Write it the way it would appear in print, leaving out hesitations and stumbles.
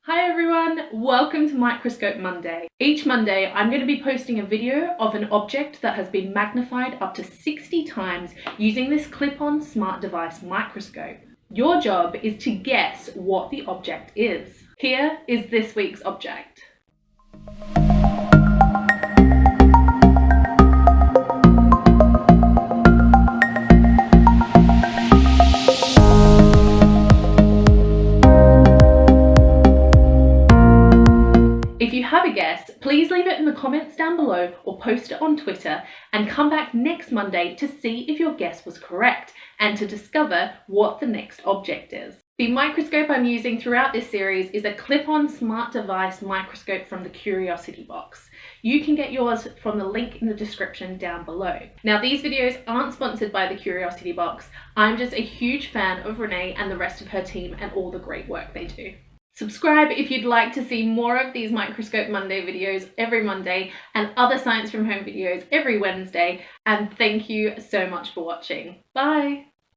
Hi everyone, welcome to Microscope Monday. Each Monday I'm going to be posting a video of an object that has been magnified up to 60 times using this clip-on smart device microscope. Your job is to guess what the object is. Here is this week's object. If you have a guess, please leave it in the comments down below or post it on Twitter and come back next Monday to see if your guess was correct and to discover what the next object is. The microscope I'm using throughout this series is a clip-on smart device microscope from the Curiosity box. You can get yours from the link in the description down below. Now, these videos aren't sponsored by the Curiosity box. I'm just a huge fan of Renee and the rest of her team and all the great work they do. Subscribe if you'd like to see more of these Microscope Monday videos every Monday and other Science from Home videos every Wednesday. And thank you so much for watching. Bye!